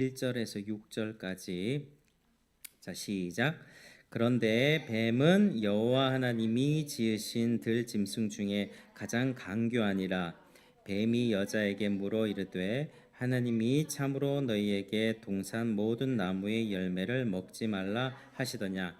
1절에서 6절까지. 자, 시작. 그런데 뱀은 여호와 하나님이 지으신 들짐승 중에 가장 강교하니라. 뱀이 여자에게 물어 이르되 하나님이 참으로 너희에게 동산 모든 나무의 열매를 먹지 말라 하시더냐.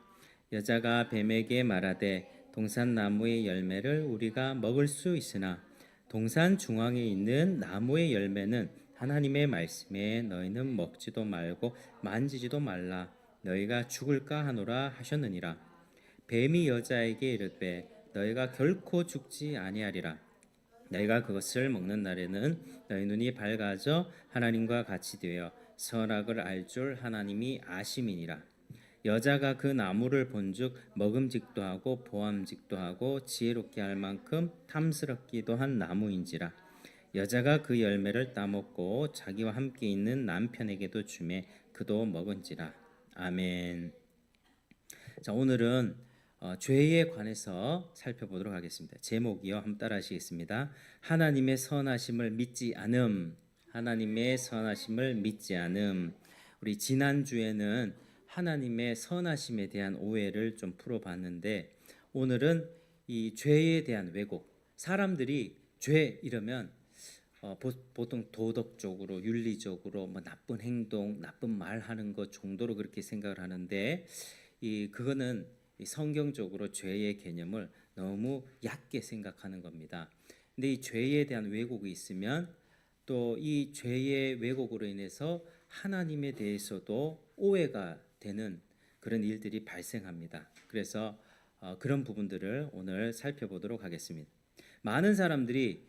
여자가 뱀에게 말하되 동산 나무의 열매를 우리가 먹을 수 있으나 동산 중앙에 있는 나무의 열매는 하나님의 말씀에 너희는 먹지도 말고 만지지도 말라 너희가 죽을까 하노라 하셨느니라. 뱀이 여자에게 이르되 너희가 결코 죽지 아니하리라. 너희가 그것을 먹는 날에는 너희 눈이 밝아져 하나님과 같이 되어 선악을 알 줄 하나님이 아심이니라. 여자가 그 나무를 본즉 먹음직도 하고 보암직도 하고 지혜롭게 할 만큼 탐스럽기도 한 나무인지라. 여자가 그 열매를 따먹고 자기와 함께 있는 남편에게도 주매 그도 먹은지라. 아멘. 자, 오늘은 죄에 관해서 살펴보도록 하겠습니다. 제목이요. 한번 따라하시겠습니다. 하나님의 선하심을 믿지 않음. 하나님의 선하심을 믿지 않음. 우리 지난주에는 하나님의 선하심에 대한 오해를 좀 풀어봤는데 오늘은 이 죄에 대한 왜곡. 사람들이 죄 이러면 보통 도덕적으로 윤리적으로 뭐 나쁜 행동, 나쁜 말 하는 것 정도로 그렇게 생각을 하는데 그거는 성경적으로 죄의 개념을 너무 얕게 생각하는 겁니다. 근데 이 죄에 대한 왜곡이 있으면 또 이 죄의 왜곡으로 인해서 하나님에 대해서도 오해가 되는 그런 일들이 발생합니다. 그래서 그런 부분들을 오늘 살펴보도록 하겠습니다. 많은 사람들이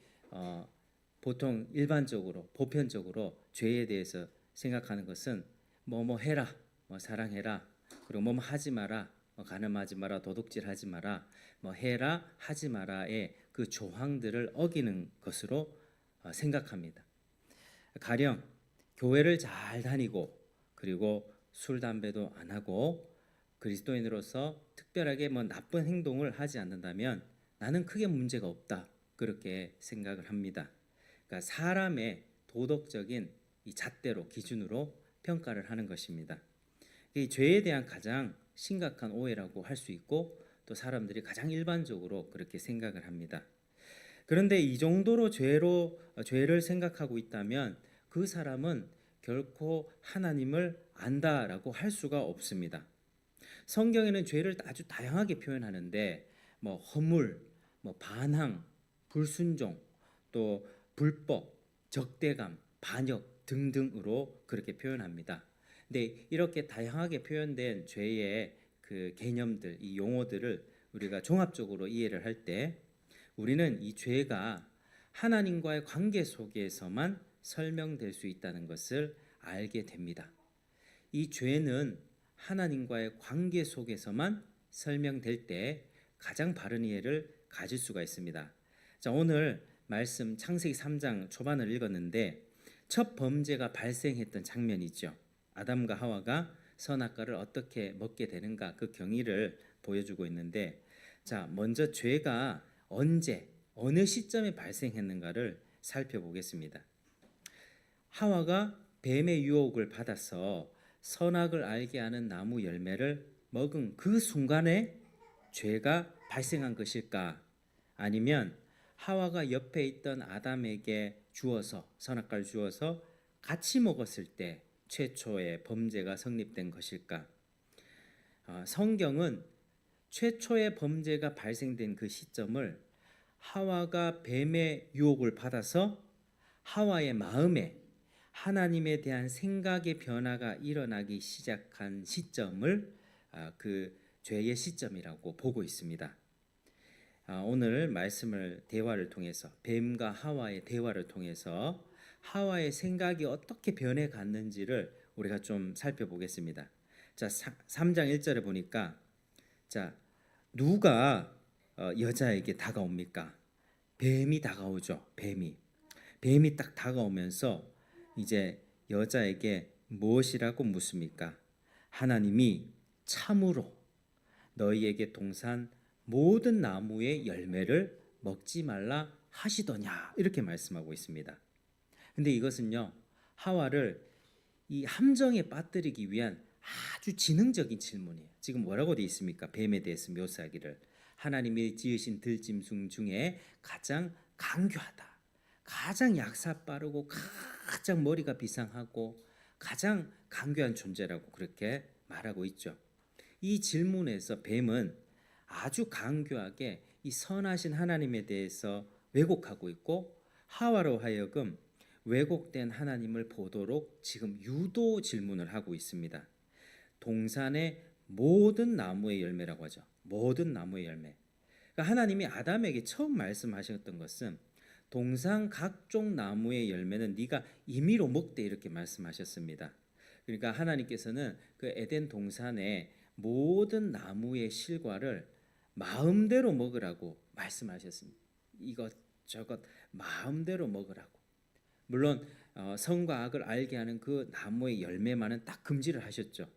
보통 일반적으로 보편적으로 죄에 대해서 생각하는 것은 뭐 해라, 뭐 사랑해라, 그리고 뭐 하지 마라, 간음하지 마라, 도둑질하지 마라, 뭐 해라, 하지 마라의 그 조항들을 어기는 것으로 생각합니다. 가령 교회를 잘 다니고 그리고 술 담배도 안 하고 그리스도인으로서 특별하게 뭐 나쁜 행동을 하지 않는다면 나는 크게 문제가 없다 그렇게 생각을 합니다. 그러니까 사람의 도덕적인 이 잣대로 기준으로 평가를 하는 것입니다. 이 죄에 대한 가장 심각한 오해라고 할 수 있고 또 사람들이 가장 일반적으로 그렇게 생각을 합니다. 그런데 이 정도로 죄를 생각하고 있다면 그 사람은 결코 하나님을 안다라고 할 수가 없습니다. 성경에는 죄를 아주 다양하게 표현하는데 뭐 허물, 뭐 반항, 불순종, 또 불법, 적대감, 반역 등등으로 그렇게 표현합니다. 근데 이렇게 다양하게 표현된 죄의 그 개념들, 이 용어들을 우리가 종합적으로 이해를 할 때 우리는 이 죄가 하나님과의 관계 속에서만 설명될 수 있다는 것을 알게 됩니다. 이 죄는 하나님과의 관계 속에서만 설명될 때 가장 바른 이해를 가질 수가 있습니다. 자, 오늘 말씀 창세기 3장 초반을 읽었는데 첫 범죄가 발생했던 장면이죠. 아담과 하와가 선악과를 어떻게 먹게 되는가 그 경위를 보여주고 있는데 자, 먼저 죄가 언제 어느 시점에 발생했는가를 살펴보겠습니다. 하와가 뱀의 유혹을 받아서 선악을 알게 하는 나무 열매를 먹은 그 순간에 죄가 발생한 것일까? 아니면 하와가 옆에 있던 아담에게 주어서 선악과를 주어서 같이 먹었을 때 최초의 범죄가 성립된 것일까? 성경은 최초의 범죄가 발생된 그 시점을 하와가 뱀의 유혹을 받아서 하와의 마음에 하나님에 대한 생각의 변화가 일어나기 시작한 시점을 그 죄의 시점이라고 보고 있습니다. 오늘 말씀을 대화를 통해서 뱀과 하와의 대화를 통해서 하와의 생각이 어떻게 변해갔는지를 우리가 좀 살펴보겠습니다. 자, 3장 1절에 보니까 자, 누가 여자에게 다가옵니까? 뱀이 다가오죠. 뱀이 딱 다가오면서 이제 여자에게 무엇이라고 묻습니까? 하나님이 참으로 너희에게 동산 모든 나무의 열매를 먹지 말라 하시더냐 이렇게 말씀하고 있습니다. 근데 이것은요 하와를 이 함정에 빠뜨리기 위한 아주 지능적인 질문이에요. 지금 뭐라고 되어 있습니까? 뱀에 대해서 묘사하기를 하나님이 지으신 들짐승 중에 가장 강교하다, 가장 약사 빠르고 가장 머리가 비상하고 가장 강교한 존재라고 그렇게 말하고 있죠. 이 질문에서 뱀은 아주 강교하게 이 선하신 하나님에 대해서 왜곡하고 있고 하와로 하여금 왜곡된 하나님을 보도록 지금 유도 질문을 하고 있습니다. 동산의 모든 나무의 열매라고 하죠. 모든 나무의 열매. 그러니까 하나님이 아담에게 처음 말씀하셨던 것은 동산 각종 나무의 열매는 네가 임의로 먹되 이렇게 말씀하셨습니다. 그러니까 하나님께서는 그 에덴 동산의 모든 나무의 실과를 마음대로 먹으라고 말씀하셨습니다. 이것저것 마음대로 먹으라고. 물론 선과 악을 알게 하는 그 나무의 열매만은 딱 금지를 하셨죠.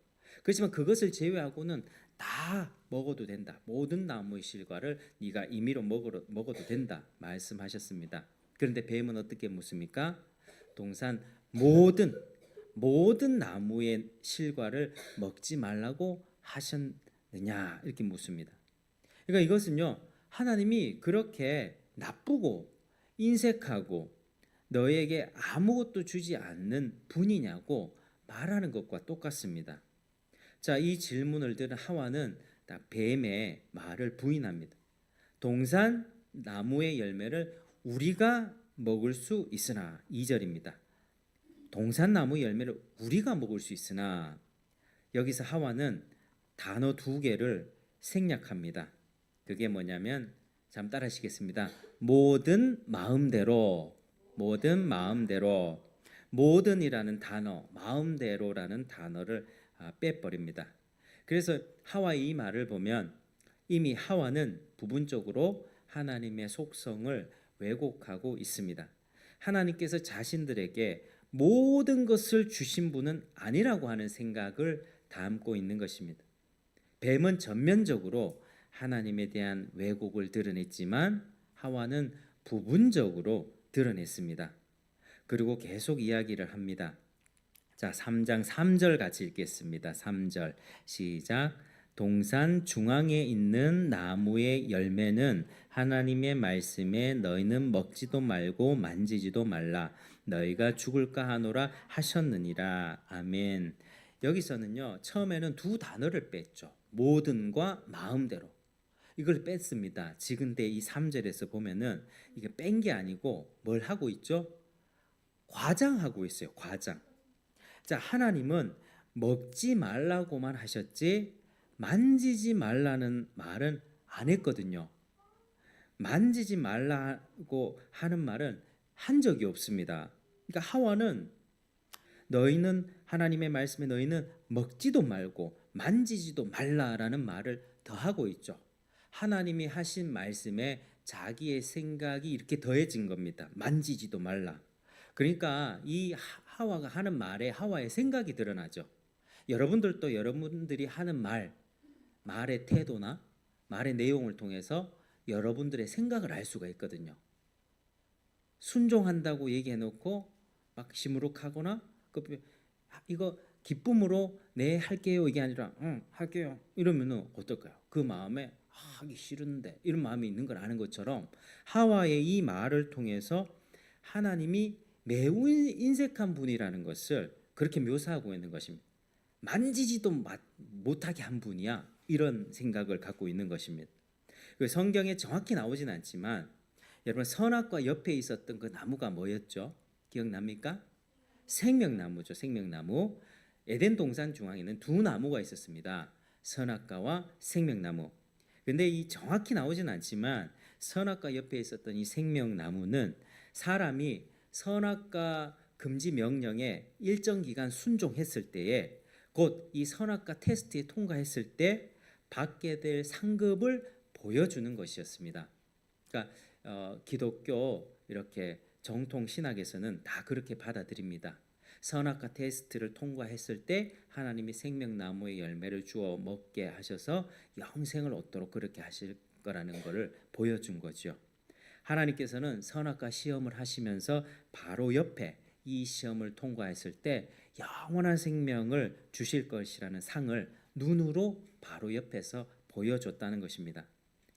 그렇지만 그것을 제외하고는 다 먹어도 된다. 모든 나무의 실과를 네가 임의로 먹어도 된다 말씀하셨습니다. 그런데 뱀은 어떻게 묻습니까? 동산 모든 나무의 실과를 먹지 말라고 하셨느냐 이렇게 묻습니다. 그러니까 이것은요, 하나님이 그렇게 나쁘고 인색하고 너에게 아무것도 주지 않는 분이냐고 말하는 것과 똑같습니다. 자, 이 질문을 들은 하와는 뱀의 말을 부인합니다. 동산 나무의 열매를 우리가 먹을 수 있으나 2절입니다. 동산 나무 열매를 우리가 먹을 수 있으나 여기서 하와는 단어 2개를 생략합니다. 그게 뭐냐면 잠 따라하시겠습니다. 모든 마음대로 모든이라는 단어 마음대로라는 단어를 빼버립니다. 그래서 하와의 이 말을 보면 이미 하와는 부분적으로 하나님의 속성을 왜곡하고 있습니다. 하나님께서 자신들에게 모든 것을 주신 분은 아니라고 하는 생각을 담고 있는 것입니다. 뱀은 전면적으로 하나님에 대한 왜곡을 드러냈지만 하와는 부분적으로 드러냈습니다. 그리고 계속 이야기를 합니다. 자, 3장 3절 같이 읽겠습니다. 3절 시작. 동산 중앙에 있는 나무의 열매는 하나님의 말씀에 너희는 먹지도 말고 만지지도 말라. 너희가 죽을까 하노라 하셨느니라. 아멘. 여기서는요, 처음에는 2단어를 뺐죠. 모든과 마음대로. 이걸 뺐습니다. 지금데 이 3절에서 보면은 이게 뺀 게 아니고 뭘 하고 있죠? 과장하고 있어요. 과장. 자, 하나님은 먹지 말라고만 하셨지 만지지 말라는 말은 안 했거든요. 만지지 말라고 하는 말은 한 적이 없습니다. 그러니까 하와는 너희는 하나님의 말씀에 너희는 먹지도 말고 만지지도 말라라는 말을 더 하고 있죠. 하나님이 하신 말씀에 자기의 생각이 이렇게 더해진 겁니다. 만지지도 말라. 그러니까 이 하와가 하는 말에 하와의 생각이 드러나죠. 여러분들도 여러분들이 하는 말의 태도나 말의 내용을 통해서 여러분들의 생각을 알 수가 있거든요. 순종한다고 얘기해놓고 막 시무룩하거나 이거 기쁨으로 네 할게요 이게 아니라 응 할게요 이러면은 어떨까요? 그 마음에 하기 싫은데 이런 마음이 있는 걸 아는 것처럼 하와의 이 말을 통해서 하나님이 매우 인색한 분이라는 것을 그렇게 묘사하고 있는 것입니다. 만지지도 못하게 한 분이야 이런 생각을 갖고 있는 것입니다. 성경에 정확히 나오진 않지만 여러분 선악과 옆에 있었던 그 나무가 뭐였죠? 기억납니까? 생명나무죠. 생명나무. 에덴 동산 중앙에는 2나무가 있었습니다. 선악과와 생명나무. 근데 이 정확히 나오진 않지만 선악과 옆에 있었던 이 생명나무는 사람이 선악과 금지 명령에 일정 기간 순종했을 때에 곧 이 선악과 테스트에 통과했을 때 받게 될 상급을 보여주는 것이었습니다. 그러니까 기독교 이렇게 정통 신학에서는 다 그렇게 받아들입니다. 선악과 테스트를 통과했을 때 하나님이 생명나무의 열매를 주어 먹게 하셔서 영생을 얻도록 그렇게 하실 거라는 것을 보여준 거죠. 하나님께서는 선악과 시험을 하시면서 바로 옆에 이 시험을 통과했을 때 영원한 생명을 주실 것이라는 상을 눈으로 바로 옆에서 보여줬다는 것입니다.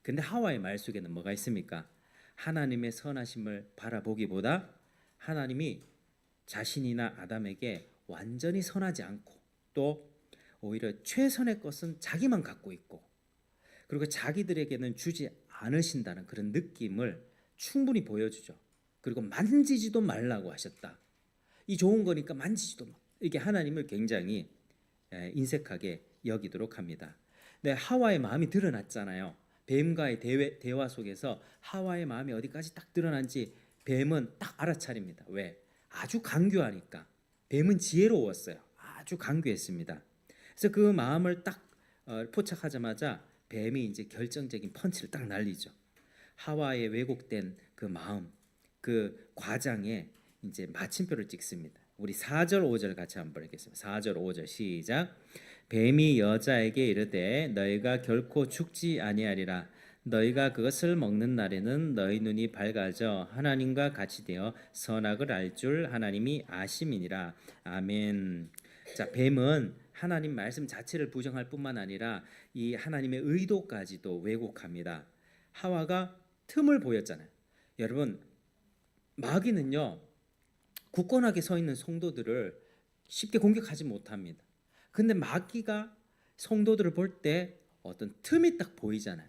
근데 하와의 말 속에는 뭐가 있습니까? 하나님의 선하심을 바라보기보다 하나님이 자신이나 아담에게 완전히 선하지 않고 또 오히려 최선의 것은 자기만 갖고 있고 그리고 자기들에게는 주지 않으신다는 그런 느낌을 충분히 보여주죠. 그리고 만지지도 말라고 하셨다. 이 좋은 거니까 만지지도 마. 이게 하나님을 굉장히 인색하게 여기도록 합니다. 네, 하와의 마음이 드러났잖아요. 뱀과의 대화 속에서 하와의 마음이 어디까지 딱 드러난지 뱀은 딱 알아차립니다. 왜? 아주 강교하니까. 뱀은 지혜로웠어요. 아주 강교했습니다. 그래서 그 마음을 딱 포착하자마자 뱀이 이제 결정적인 펀치를 딱 날리죠. 하와의 왜곡된 그 마음, 그 과장에 이제 마침표를 찍습니다. 우리 4절 5절 같이 한번 읽겠습니다. 4절 5절 시작. 뱀이 여자에게 이르되 너희가 결코 죽지 아니하리라. 너희가 그것을 먹는 날에는 너희 눈이 밝아져 하나님과 같이 되어 선악을 알 줄 하나님이 아심이니라. 아멘. 자, 뱀은 하나님 말씀 자체를 부정할 뿐만 아니라 이 하나님의 의도까지도 왜곡합니다. 하와가 틈을 보였잖아요. 여러분, 마귀는요 굳건하게 서 있는 성도들을 쉽게 공격하지 못합니다. 근데 마귀가 성도들을 볼 때 어떤 틈이 딱 보이잖아요.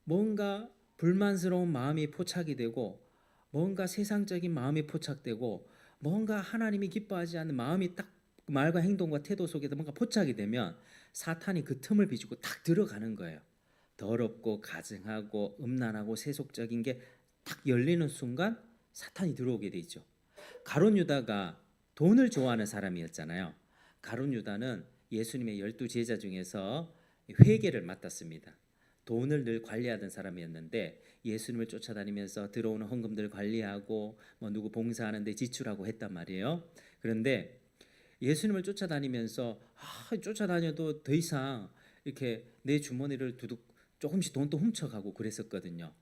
뭔가 불만스러운 마음이 포착이 되고 뭔가 세상적인 마음이 포착되고 뭔가 하나님이 기뻐하지 않는 마음이 딱 말과 행동과 태도 속에서 뭔가 포착이 되면 사탄이 그 틈을 비주고 딱 들어가는 거예요. 더럽고 가증하고 음란하고 세속적인 게 딱 열리는 순간 사탄이 들어오게 되죠. 가룟 유다가 돈을 좋아하는 사람이었잖아요. 가룟 유다는 예수님의 12 제자 중에서 회계를 맡았습니다. 돈을 늘 관리하던 사람이었는데 예수님을 쫓아다니면서 들어오는 헌금들 관리하고 뭐 누구 봉사하는데 지출하고 했단 말이에요. 그런데 예수님을 쫓아다니면서 쫓아다녀도 더 이상 이렇게 내 주머니를 두둑 조금씩 돈도 훔쳐가고 그랬었거든요.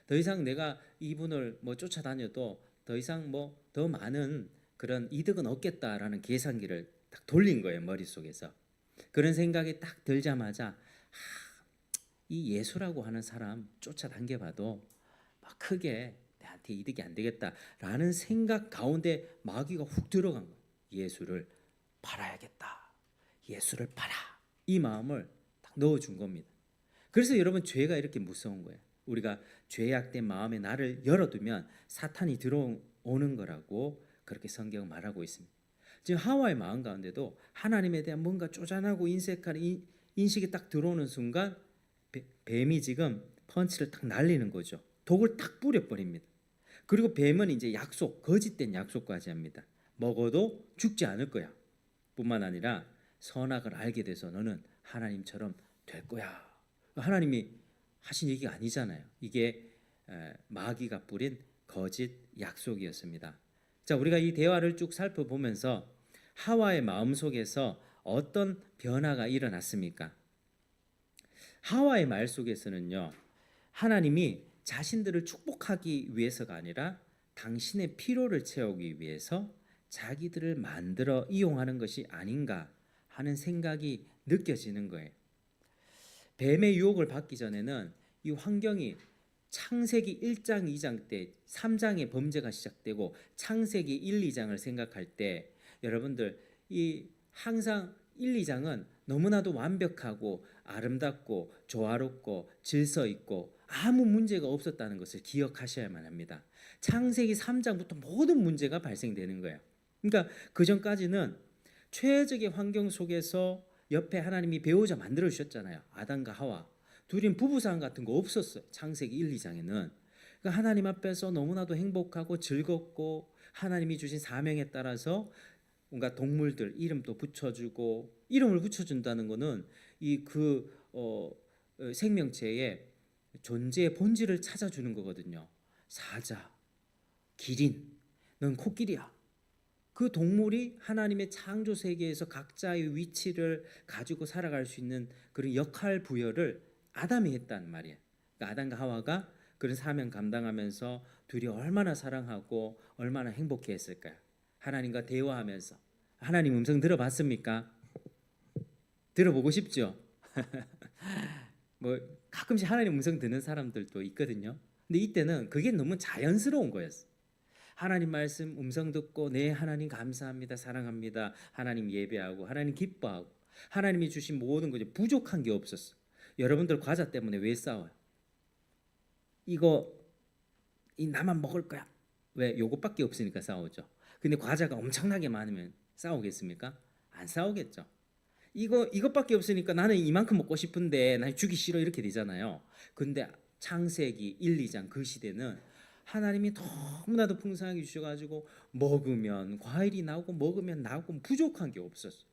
더 이상 내가 이분을 뭐 쫓아다녀도 더 이상 뭐 더 많은 그런 이득은 없겠다라는 계산기를 딱 돌린 거예요, 머릿속에서. 그런 생각이 딱 들자마자 이 예수라고 하는 사람 쫓아당겨봐도 막 크게 내한테 이득이 안 되겠다라는 생각 가운데 마귀가 훅 들어간 거예요. 예수를 팔아야겠다. 예수를 팔아. 이 마음을 딱 넣어준 겁니다. 그래서 여러분 죄가 이렇게 무서운 거예요. 우리가 죄악된 마음에 나를 열어두면 사탄이 들어오는 거라고 그렇게 성경은 말하고 있습니다. 지금 하와의 마음 가운데도 하나님에 대한 뭔가 쪼잔하고 인색한 인식이 딱 들어오는 순간 뱀이 지금 펀치를 딱 날리는 거죠. 독을 딱 뿌려버립니다. 그리고 뱀은 이제 약속, 거짓된 약속까지 합니다. 먹어도 죽지 않을 거야. 뿐만 아니라 선악을 알게 돼서 너는 하나님처럼 될 거야. 하나님이 하신 얘기가 아니잖아요. 이게 마귀가 뿌린 거짓 약속이었습니다. 자, 우리가 이 대화를 쭉 살펴보면서 하와의 마음속에서 어떤 변화가 일어났습니까? 하와의 말 속에서는요, 하나님이 자신들을 축복하기 위해서가 아니라 당신의 필요를 채우기 위해서 자기들을 만들어 이용하는 것이 아닌가 하는 생각이 느껴지는 거예요. 뱀의 유혹을 받기 전에는 이 환경이 창세기 1장, 2장 때 3장의 범죄가 시작되고 창세기 1, 2장을 생각할 때 여러분들 이 항상 1, 2장은 너무나도 완벽하고 아름답고 조화롭고 질서 있고 아무 문제가 없었다는 것을 기억하셔야만 합니다. 창세기 3장부터 모든 문제가 발생되는 거예요. 그러니까 그 전까지는 최적의 환경 속에서 옆에 하나님이 배우자 만들어 주셨잖아요. 아담과 하와. 둘은 부부싸움 같은 거 없었어요. 창세기 1, 2장에는. 그러니까 하나님 앞에서 너무나도 행복하고 즐겁고 하나님이 주신 사명에 따라서 뭔가 동물들 이름도 붙여주고 이름을 붙여준다는 것은 생명체의 존재의 본질을 찾아주는 거거든요. 사자, 기린, 넌 코끼리야. 그 동물이 하나님의 창조 세계에서 각자의 위치를 가지고 살아갈 수 있는 그런 역할 부여를 아담이 했단 말이에요. 그러니까 아담과 하와가 그런 사명 감당하면서 둘이 얼마나 사랑하고 얼마나 행복해했을까요? 하나님과 대화하면서 하나님 음성 들어봤습니까? 들어보고 싶죠? 뭐 가끔씩 하나님 음성 듣는 사람들도 있거든요. 근데 이때는 그게 너무 자연스러운 거였어. 하나님 말씀 음성 듣고 네 하나님 감사합니다 사랑합니다 하나님 예배하고 하나님 기뻐하고 하나님이 주신 모든 것이 부족한 게 없었어. 여러분들 과자 때문에 왜 싸워요? 이거 이 나만 먹을 거야. 왜? 요것밖에 없으니까 싸우죠. 근데 과자가 엄청나게 많으면 싸우겠습니까? 안 싸우겠죠. 이것밖에 없으니까 나는 이만큼 먹고 싶은데 난 주기 싫어 이렇게 되잖아요. 근데 창세기 1, 2장 그 시대는 하나님이 너무나도 풍성하게 주셔가지고 먹으면 과일이 나오고 먹으면 나오고 부족한 게 없었어.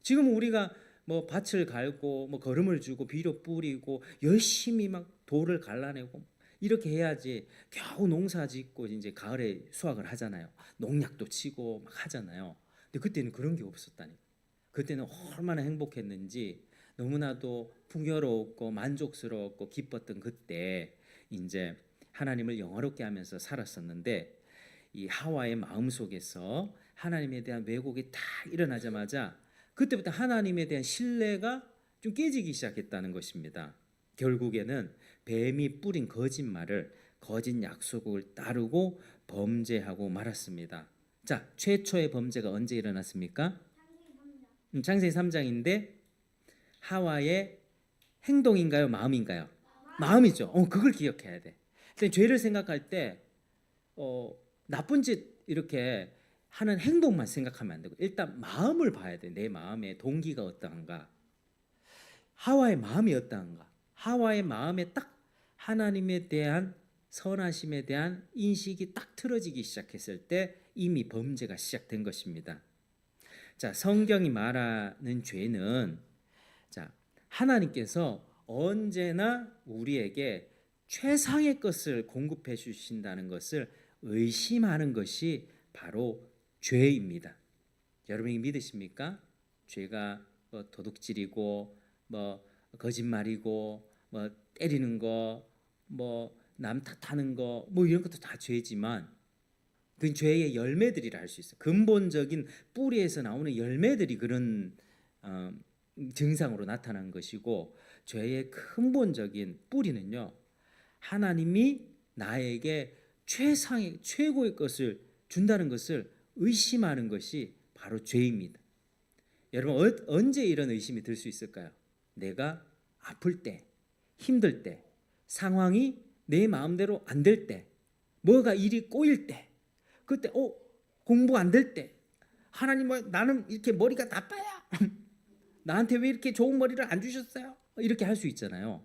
지금 우리가 뭐 밭을 갈고 뭐 거름을 주고 비료 뿌리고 열심히 막 돌을 갈라내고 이렇게 해야지 겨우 농사 짓고 이제 가을에 수확을 하잖아요. 농약도 치고 막 하잖아요. 근데 그때는 그런 게 없었다니. 그때는 얼마나 행복했는지 너무나도 풍요롭고 만족스러웠고 기뻤던 그때 이제 하나님을 영화롭게 하면서 살았었는데 이 하와의 마음 속에서 하나님에 대한 왜곡이 딱 일어나자마자 그때부터 하나님에 대한 신뢰가 좀 깨지기 시작했다는 것입니다. 결국에는 뱀이 뿌린 거짓말을 거짓 약속을 따르고 범죄하고 말았습니다. 자, 최초의 범죄가 언제 일어났습니까? 창세기 3장인데 하와의 행동인가요? 마음인가요? 마음이죠. 그걸 기억해야 돼. 근데 죄를 생각할 때 나쁜 짓 이렇게 하는 행동만 생각하면 안 되고 일단 마음을 봐야 돼. 내 마음의 동기가 어떠한가? 하와의 마음이 어떠한가? 하와의 마음에 딱 하나님에 대한 선하심에 대한 인식이 딱 틀어지기 시작했을 때 이미 범죄가 시작된 것입니다. 자, 성경이 말하는 죄는 자, 하나님께서 언제나 우리에게 최상의 것을 공급해 주신다는 것을 의심하는 것이 바로 죄입니다. 여러분이 믿으십니까? 죄가 뭐 도둑질이고 뭐 거짓말이고 뭐 때리는 거 뭐 남 탓하는 거 뭐 이런 것도 다 죄지만 그 죄의 열매들이라 할 수 있어요. 근본적인 뿌리에서 나오는 열매들이 그런 증상으로 나타난 것이고 죄의 근본적인 뿌리는요. 하나님이 나에게 최상의 최고의 것을 준다는 것을 의심하는 것이 바로 죄입니다. 여러분 언제 이런 의심이 들 수 있을까요? 내가 아플 때, 힘들 때, 상황이 내 마음대로 안 될 때, 뭐가 일이 꼬일 때, 그때 공부 안 될 때, 하나님 나는 이렇게 머리가 나빠야. 나한테 왜 이렇게 좋은 머리를 안 주셨어요? 이렇게 할 수 있잖아요.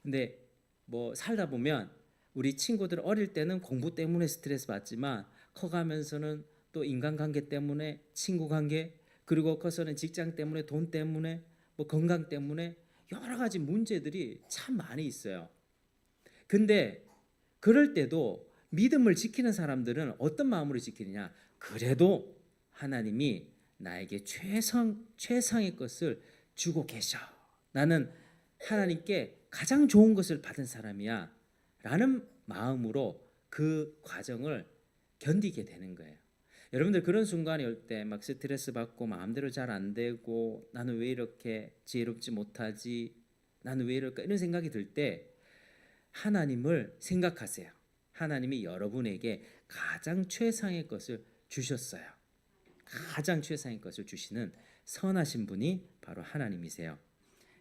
근데 뭐 살다 보면 우리 친구들 어릴 때는 공부 때문에 스트레스 받지만 커가면서는 또 인간관계 때문에 친구 관계 그리고 커서는 직장 때문에 돈 때문에 뭐 건강 때문에 여러 가지 문제들이 참 많이 있어요. 근데 그럴 때도 믿음을 지키는 사람들은 어떤 마음으로 지키느냐? 그래도 하나님이 나에게 최상의 것을 주고 계셔. 나는 하나님께 가장 좋은 것을 받은 사람이야. 라는 마음으로 그 과정을 견디게 되는 거예요. 여러분들 그런 순간이 올 때 막 스트레스 받고 마음대로 잘 안 되고 나는 왜 이렇게 지혜롭지 못하지? 나는 왜 이럴까? 이런 생각이 들 때 하나님을 생각하세요. 하나님이 여러분에게 가장 최상의 것을 주셨어요. 가장 최상의 것을 주시는 선하신 분이 바로 하나님이세요.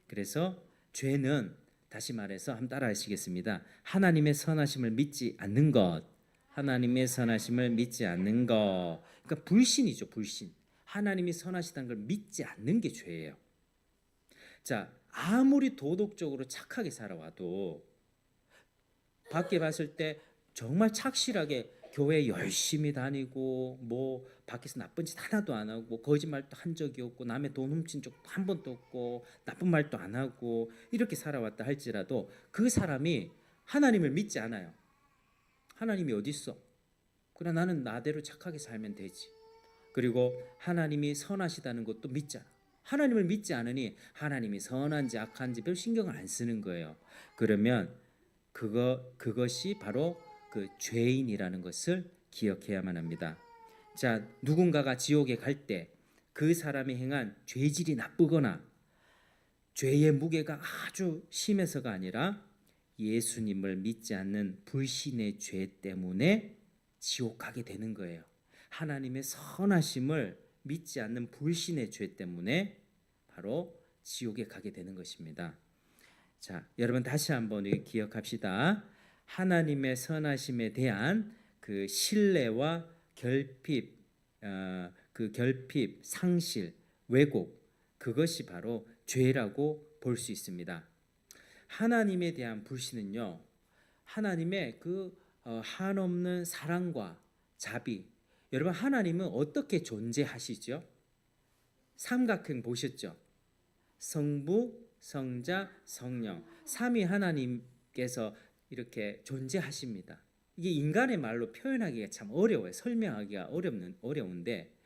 그래서 죄는 다시 말해서 한번 따라 하시겠습니다. 하나님의 선하심을 믿지 않는 것. 하나님의 선하심을 믿지 않는 것. 그러니까 불신이죠, 불신. 하나님이 선하시다는 걸 믿지 않는 게 죄예요. 자, 아무리 도덕적으로 착하게 살아와도 밖에 봤을 때 정말 착실하게 교회 열심히 다니고 뭐 밖에서 나쁜 짓 하나도 안 하고 뭐 거짓말도 한 적이 없고 남의 돈 훔친 적도 한 번도 없고 나쁜 말도 안 하고 이렇게 살아왔다 할지라도 그 사람이 하나님을 믿지 않아요. 하나님이 어디 있어? 그래 나는 나대로 착하게 살면 되지. 그리고 하나님이 선하시다는 것도 믿지 않아. 하나님을 믿지 않으니 하나님이 선한지 악한지 별 신경을 안 쓰는 거예요. 그러면 그것이 바로 그 죄인이라는 것을 기억해야만 합니다. 자, 누군가가 지옥에 갈 때 그 사람이 행한 죄질이 나쁘거나 죄의 무게가 아주 심해서가 아니라 예수님을 믿지 않는 불신의 죄 때문에 지옥 가게 되는 거예요. 하나님의 선하심을 믿지 않는 불신의 죄 때문에 바로 지옥에 가게 되는 것입니다. 자, 여러분 다시 한번 기억합시다. 하나님의 선하심에 대한 그 신뢰와 결핍, 그 결핍, 상실, 왜곡, 그것이 바로 죄라고 볼 수 있습니다. 하나님에 대한 불신은요, 하나님의 그 한없는 사랑과 자비. 여러분 하나님은 어떻게 존재하시죠? 삼각형 보셨죠? 성부, 성자, 성령, 삼위 하나님께서 이렇게 존재하십니다. 이게 인간의 말로 표현하기가 참 어려워요. 설명하기가 어려운데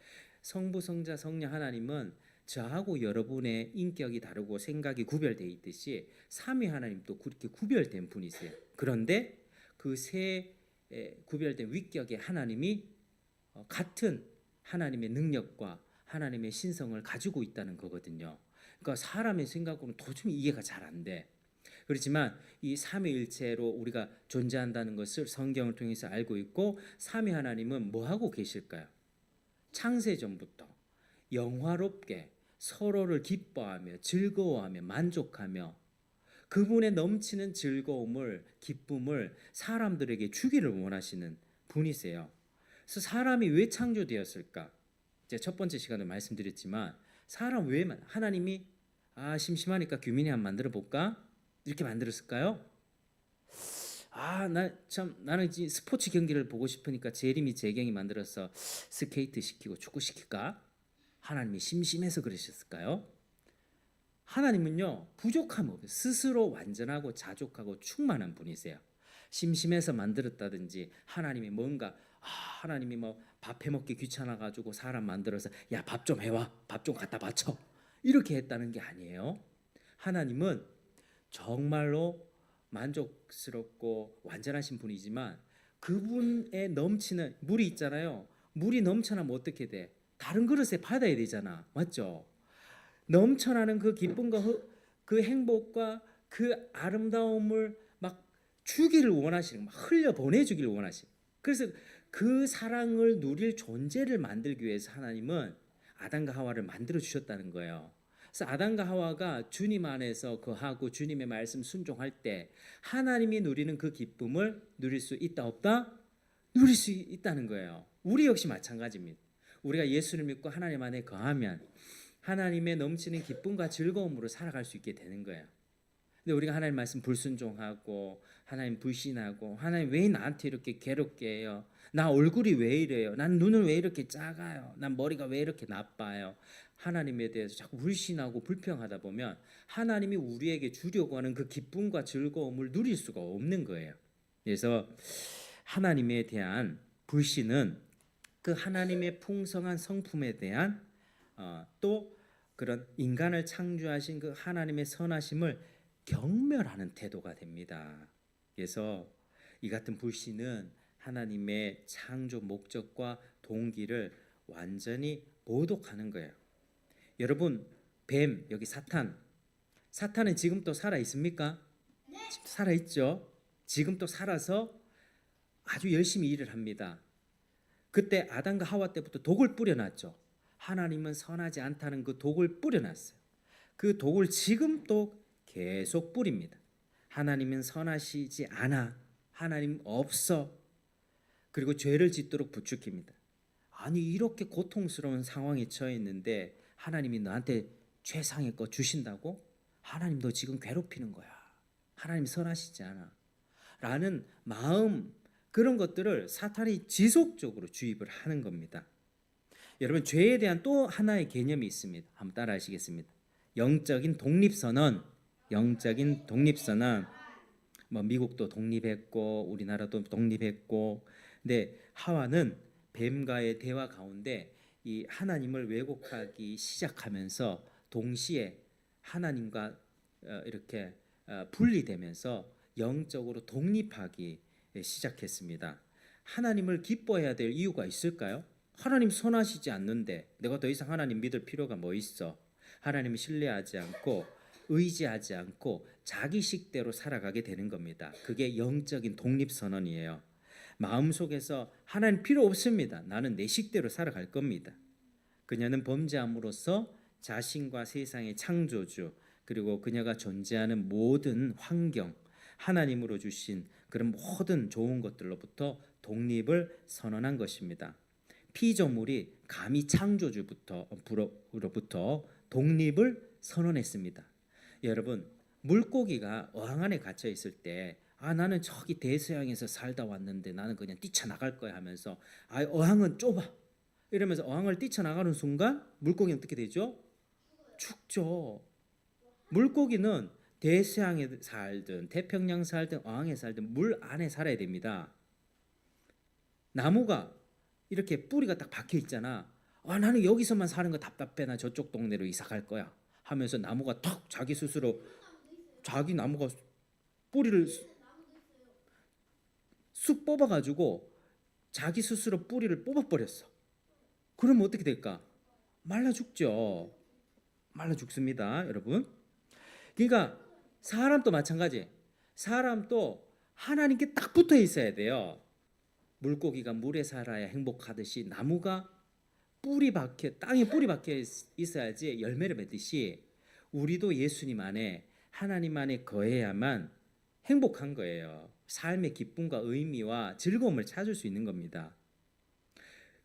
성부, 성자, 성령 하나님은 저하고 여러분의 인격이 다르고 생각이 구별되어 있듯이 삼위 하나님도 그렇게 구별된 분이세요. 그런데 그 세 구별된 위격의 하나님이 같은 하나님의 능력과 하나님의 신성을 가지고 있다는 거거든요. 그러니까 사람의 생각으로는 도저히 이해가 잘 안 돼. 그렇지만 이 삼위일체로 우리가 존재한다는 것을 성경을 통해서 알고 있고, 삼위 하나님은 뭐 하고 계실까요? 창세전부터 영화롭게 서로를 기뻐하며 즐거워하며 만족하며 그분의 넘치는 즐거움을, 기쁨을 사람들에게 주기를 원하시는 분이세요. 그래서 사람이 왜 창조되었을까? 이제 첫 번째 시간에 말씀드렸지만 사람 왜 하나님이 심심하니까 규민이 한번 만들어 볼까? 이렇게 만들었을까요? 나는 스포츠 경기를 보고 싶으니까 재림이 재경이 만들어서 스케이트 시키고 축구 시킬까? 하나님이 심심해서 그러셨을까요? 하나님은요 부족함 없어요. 스스로 완전하고 자족하고 충만한 분이세요. 심심해서 만들었다든지 하나님이 뭔가 하나님이 뭐 밥 해먹기 귀찮아 가지고 사람 만들어서 야 밥 좀 해와, 밥 좀 갖다 바쳐, 이렇게 했다는 게 아니에요. 하나님은 정말로 만족스럽고 완전하신 분이지만 그분의 넘치는 물이 있잖아요. 물이 넘쳐나면 어떻게 돼? 다른 그릇에 받아야 되잖아. 맞죠? 넘쳐나는 그 기쁨과 그 행복과 그 아름다움을 막 주기를 원하시는, 막 흘려 보내주기를 원하시는. 그래서 그 사랑을 누릴 존재를 만들기 위해서 하나님은 아담과 하와를 만들어 주셨다는 거예요. 그래서 아담과 하와가 주님 안에서 거하고 주님의 말씀 순종할 때 하나님이 누리는 그 기쁨을 누릴 수 있다 없다? 누릴 수 있다는 거예요. 우리 역시 마찬가지입니다. 우리가 예수를 믿고 하나님 안에 거하면 하나님의 넘치는 기쁨과 즐거움으로 살아갈 수 있게 되는 거예요. 근데 우리가 하나님 말씀 불순종하고 하나님 불신하고 하나님 왜 나한테 이렇게 괴롭게 해요? 나 얼굴이 왜 이래요? 난 눈은 왜 이렇게 작아요? 난 머리가 왜 이렇게 나빠요? 하나님에 대해서 자꾸 불신하고 불평하다 보면 하나님이 우리에게 주려고 하는 그 기쁨과 즐거움을 누릴 수가 없는 거예요. 그래서 하나님에 대한 불신은 그 하나님의 풍성한 성품에 대한 또 그런 인간을 창조하신 그 하나님의 선하심을 경멸하는 태도가 됩니다. 그래서 이 같은 불신은 하나님의 창조 목적과 동기를 완전히 모독하는 거예요. 여러분, 뱀, 여기 사탄은 지금 또 살아 있습니까? 네. 살아 있죠. 지금 또 살아서 아주 열심히 일을 합니다. 그때 아담과 하와 때부터 독을 뿌려놨죠. 하나님은 선하지 않다는 그 독을 뿌려놨어요. 그 독을 지금 또 계속 뿌립니다. 하나님은 선하시지 않아. 하나님 없어. 그리고 죄를 짓도록 부추깁니다. 아니 이렇게 고통스러운 상황에 처해 있는데 하나님이 너한테 최상의 거 주신다고? 하나님 너 지금 괴롭히는 거야. 하나님 선하시지 않아. 라는 마음, 그런 것들을 사탄이 지속적으로 주입을 하는 겁니다. 여러분 죄에 대한 또 하나의 개념이 있습니다. 한번 따라 하시겠습니다. 영적인 독립선언. 뭐 미국도 독립했고 우리나라도 독립했고, 근데 하와는 뱀과의 대화 가운데 이 하나님을 왜곡하기 시작하면서 동시에 하나님과 이렇게 분리되면서 영적으로 독립하기 시작했습니다. 하나님을 기뻐해야 될 이유가 있을까요? 하나님 선하시지 않는데 내가 더 이상 하나님 믿을 필요가 뭐 있어? 하나님 신뢰하지 않고 의지하지 않고 자기 식대로 살아가게 되는 겁니다. 그게 영적인 독립선언이에요. 마음속에서 하나님 필요 없습니다. 나는 내 식대로 살아갈 겁니다. 그녀는 범죄함으로써 자신과 세상의 창조주 그리고 그녀가 존재하는 모든 환경 하나님으로 주신 그런 모든 좋은 것들로부터 독립을 선언한 것입니다. 피조물이 감히 창조주로부터 독립을 선언했습니다. 여러분, 물고기가 어항 안에 갇혀 있을 때 나는 저기 대서양에서 살다 왔는데 나는 그냥 뛰쳐나갈 거야 하면서 어항은 좁아 이러면서 어항을 뛰쳐나가는 순간 물고기는 어떻게 되죠? 죽죠. 물고기는 대서양에 살든 태평양 살든 어항에 살든 물 안에 살아야 됩니다. 나무가 이렇게 뿌리가 딱 박혀 있잖아. 나는 여기서만 사는 거 답답해. 나 저쪽 동네로 이사 갈 거야. 하면서 나무가 턱 자기 스스로 자기 나무가 뿌리를 쑥 뽑아가지고 자기 스스로 뿌리를 뽑아버렸어. 그러면 어떻게 될까? 말라 죽죠. 말라 죽습니다, 여러분. 그러니까 사람도 마찬가지. 사람도 하나님께 딱 붙어 있어야 돼요. 물고기가 물에 살아야 행복하듯이 나무가 땅에 뿌리 박혀 있어야지 열매를 맺듯이 우리도 예수님 안에 하나님 안에 거해야만 행복한 거예요. 삶의 기쁨과 의미와 즐거움을 찾을 수 있는 겁니다.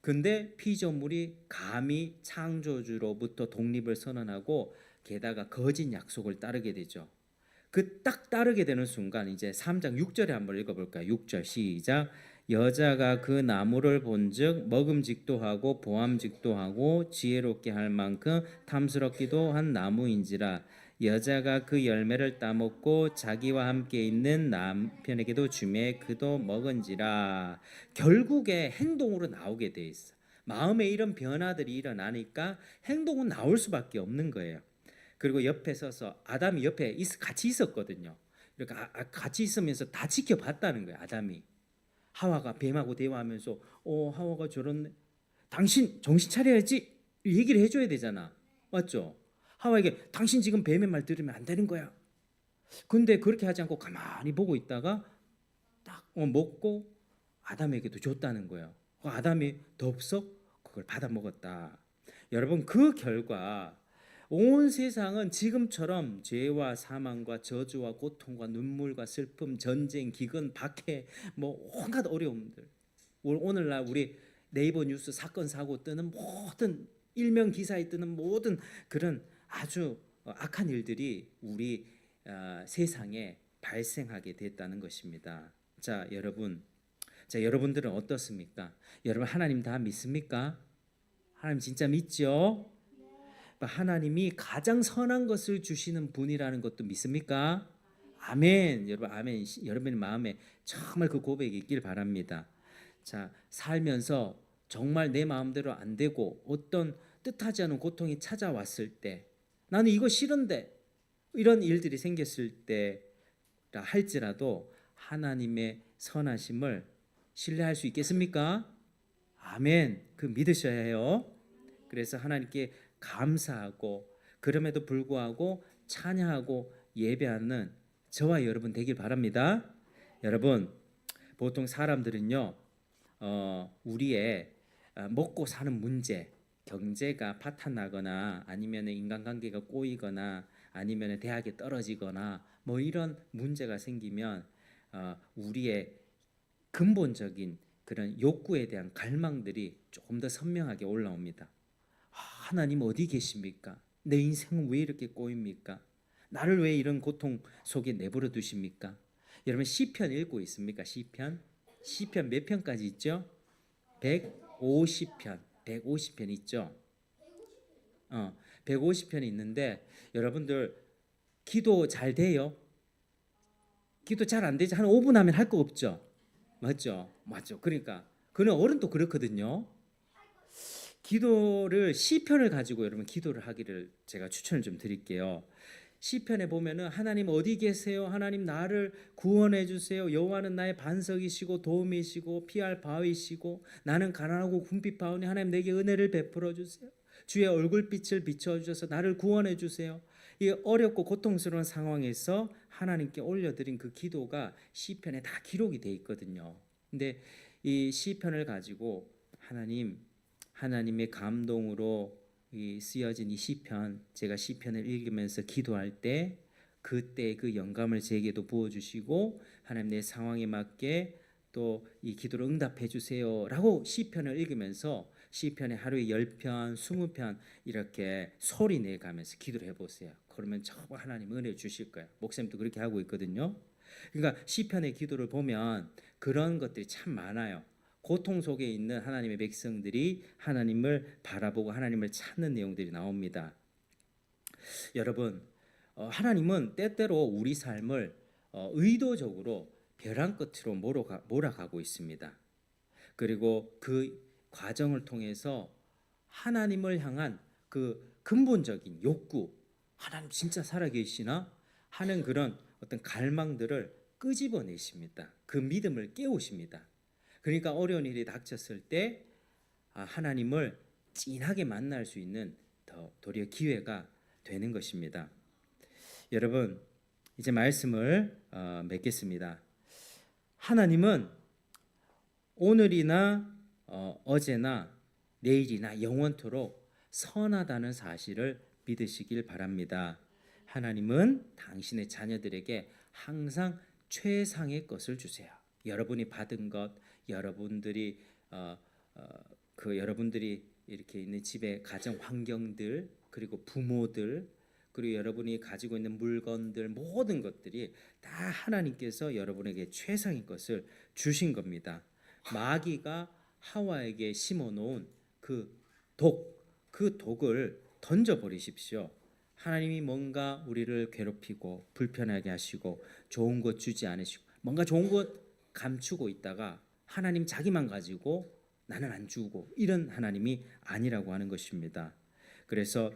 근데 피조물이 감히 창조주로부터 독립을 선언하고 게다가 거짓 약속을 따르게 되죠. 그 딱 따르게 되는 순간 이제 3장 6절에 한번 읽어볼까요? 6절 시작. 여자가 그 나무를 본즉 먹음직도 하고 보암직도 하고 지혜롭게 할 만큼 탐스럽기도 한 나무인지라. 여자가 그 열매를 따먹고 자기와 함께 있는 남편에게도 주매 그도 먹은지라. 결국에 행동으로 나오게 돼 있어. 마음에 이런 변화들이 일어나니까 행동은 나올 수밖에 없는 거예요. 그리고 옆에 서서 아담이 옆에 같이 있었거든요. 이렇게 같이 있으면서 다 지켜봤다는 거예요. 아담이 하와가 뱀하고 대화하면서 하와가 저런 당신 정신 차려야지 얘기를 해줘야 되잖아. 맞죠? 하와에게 당신 지금 뱀의 말 들으면 안 되는 거야. 근데 그렇게 하지 않고 가만히 보고 있다가 딱 먹고 아담에게도 줬다는 거예요. 아담이 덥석 그걸 받아 먹었다. 여러분 그 결과 온 세상은 지금처럼 죄와 사망과 저주와 고통과 눈물과 슬픔, 전쟁, 기근, 박해, 뭐 온갖 어려움들. 오늘날 우리 네이버 뉴스 사건 사고 뜨는 모든 일면 기사에 뜨는 모든 그런 아주 악한 일들이 우리 세상에 발생하게 됐다는 것입니다. 자, 여러분들은 어떻습니까? 여러분 하나님 다 믿습니까? 하나님 진짜 믿죠? 하나님이 가장 선한 것을 주시는 분이라는 것도 믿습니까? 아멘. 여러분 아멘. 여러분의 마음에 정말 그 고백이 있길 바랍니다. 자, 살면서 정말 내 마음대로 안 되고 어떤 뜻하지 않은 고통이 찾아왔을 때 나는 이거 싫은데 이런 일들이 생겼을 때라 할지라도 하나님의 선하심을 신뢰할 수 있겠습니까? 아멘. 그 믿으셔야 해요. 그래서 하나님께 감사하고 그럼에도 불구하고 찬양하고 예배하는 저와 여러분 되길 바랍니다. 여러분 보통 사람들은요 우리의 먹고 사는 문제, 경제가 파탄나거나 아니면 인간관계가 꼬이거나 아니면 대학에 떨어지거나 뭐 이런 문제가 생기면 우리의 근본적인 그런 욕구에 대한 갈망들이 조금 더 선명하게 올라옵니다. 하나님 어디 계십니까? 내 인생은 왜 이렇게 꼬입니까? 나를 왜 이런 고통 속에 내버려 두십니까? 여러분 시편 읽고 있습니까? 시편 몇 편까지 있죠? 150편 150편 있죠? 150편이 있는데 여러분들 기도 잘 돼요? 기도 잘 안 되지? 한 5분 하면 할 거 없죠? 맞죠? 그러니까 그는 어른도 그렇거든요. 기도를 시편을 가지고 여러분 기도를 하기를 제가 추천을 좀 드릴게요. 시편에 보면은 하나님 어디 계세요? 하나님 나를 구원해 주세요. 여호와는 나의 반석이시고 도움이시고 피할 바위시고 나는 가난하고 궁핍하오니 하나님 내게 은혜를 베풀어 주세요. 주의 얼굴빛을 비춰 주셔서 나를 구원해 주세요. 이 어렵고 고통스러운 상황에서 하나님께 올려드린 그 기도가 시편에 다 기록이 돼 있거든요. 근데 이 시편을 가지고 하나님의 감동으로 쓰여진 이 시편, 제가 시편을 읽으면서 기도할 때 그때 그 영감을 제게도 부어주시고 하나님 내 상황에 맞게 또 이 기도를 응답해 주세요라고 시편을 읽으면서 시편에 하루에 10편, 20편 이렇게 소리 내가면서 기도를 해보세요. 그러면 정말 하나님 은혜 주실 거예요. 목사님도 그렇게 하고 있거든요. 그러니까 시편의 기도를 보면 그런 것들이 참 많아요. 고통 속에 있는 하나님의 백성들이 하나님을 바라보고 하나님을 찾는 내용들이 나옵니다. 여러분, 하나님은 때때로 우리 삶을 의도적으로 벼랑 끝으로 몰아가고 있습니다. 그리고 그 과정을 통해서 하나님을 향한 그 근본적인 욕구, 하나님 진짜 살아계시나 하는 그런 어떤 갈망들을 끄집어내십니다. 그 믿음을 깨우십니다. 그러니까 어려운 일이 닥쳤을 때 하나님을 진하게 만날 수 있는 도리어 기회가 되는 것입니다. 여러분, 이제 말씀을 맺겠습니다. 하나님은 오늘이나 어제나 내일이나 영원토록 선하다는 사실을 믿으시길 바랍니다. 하나님은 당신의 자녀들에게 항상 최상의 것을 주세요. 여러분이 받은 것, 여러분들이 여러분들이 이렇게 있는 집의 가정 환경들, 그리고 부모들, 그리고 여러분이 가지고 있는 물건들, 모든 것들이 다 하나님께서 여러분에게 최상의 것을 주신 겁니다. 마귀가 하와에게 심어놓은 그 독을 던져버리십시오. 하나님이 뭔가 우리를 괴롭히고 불편하게 하시고 좋은 것 주지 않으시고 뭔가 좋은 것 감추고 있다가 하나님 자기만 가지고 나는 안 주고 이런 하나님이 아니라고 하는 것입니다. 그래서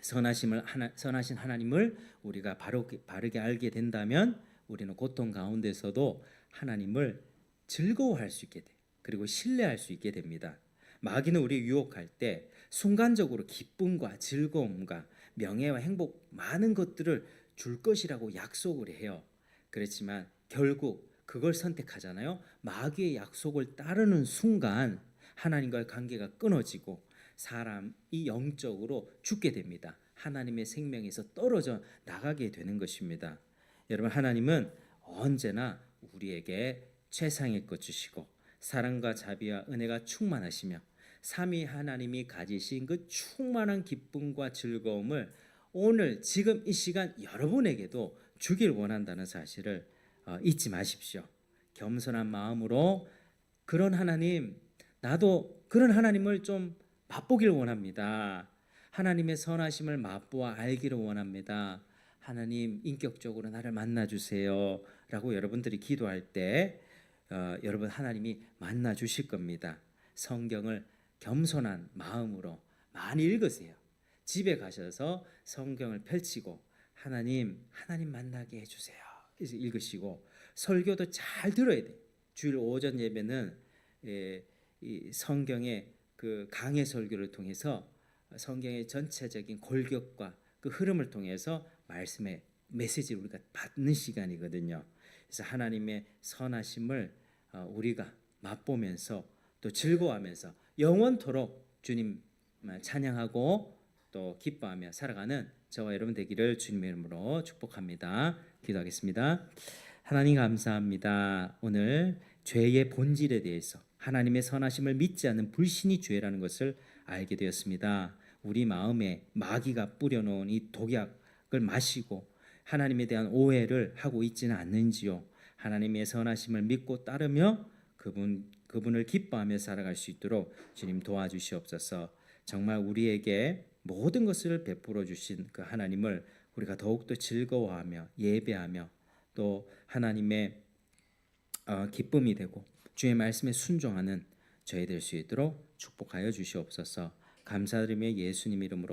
선하신 하나님을 우리가 바르게 알게 된다면 우리는 고통 가운데서도 하나님을 즐거워할 수 있게 돼. 그리고 신뢰할 수 있게 됩니다. 마귀는 우리 유혹할 때 순간적으로 기쁨과 즐거움과 명예와 행복 많은 것들을 줄 것이라고 약속을 해요. 그렇지만 결국 그걸 선택하잖아요. 마귀의 약속을 따르는 순간 하나님과의 관계가 끊어지고 사람이 영적으로 죽게 됩니다. 하나님의 생명에서 떨어져 나가게 되는 것입니다. 여러분, 하나님은 언제나 우리에게 최상의 것 주시고 사랑과 자비와 은혜가 충만하시며 삼위 하나님이 가지신 그 충만한 기쁨과 즐거움을 오늘 지금 이 시간 여러분에게도 주길 원한다는 사실을 잊지 마십시오. 겸손한 마음으로 그런 하나님, 나도 그런 하나님을 좀 맛보길 원합니다. 하나님의 선하심을 맛보아 알기를 원합니다. 하나님 인격적으로 나를 만나주세요 라고 여러분들이 기도할 때 여러분 하나님이 만나주실 겁니다. 성경을 겸손한 마음으로 많이 읽으세요. 집에 가셔서 성경을 펼치고 하나님 만나게 해주세요 읽으시고 설교도 잘 들어야 돼요. 주일 오전 예배는 이 성경의 그 강해 설교를 통해서 성경의 전체적인 골격과 그 흐름을 통해서 말씀의 메시지를 우리가 받는 시간이거든요. 그래서 하나님의 선하심을 우리가 맛보면서 또 즐거워하면서 영원토록 주님 찬양하고 또 기뻐하며 살아가는 저와 여러분 되기를 주님의 이름으로 축복합니다. 기도하겠습니다. 하나님 감사합니다. 오늘 죄의 본질에 대해서 하나님의 선하심을 믿지 않는 불신이 죄라는 것을 알게 되었습니다. 우리 마음에 마귀가 뿌려놓은 이 독약을 마시고 하나님에 대한 오해를 하고 있지는 않는지요. 하나님의 선하심을 믿고 따르며 그분을 기뻐하며 살아갈 수 있도록 주님 도와주시옵소서. 정말 우리에게 모든 것을 베풀어 주신 그 하나님을 우리가 더욱더 즐거워하며 예배하며 또 하나님의 기쁨이 되고 주의 말씀에 순종하는 저희 될 수 있도록 축복하여 주시옵소서. 감사드리며 예수님 이름으로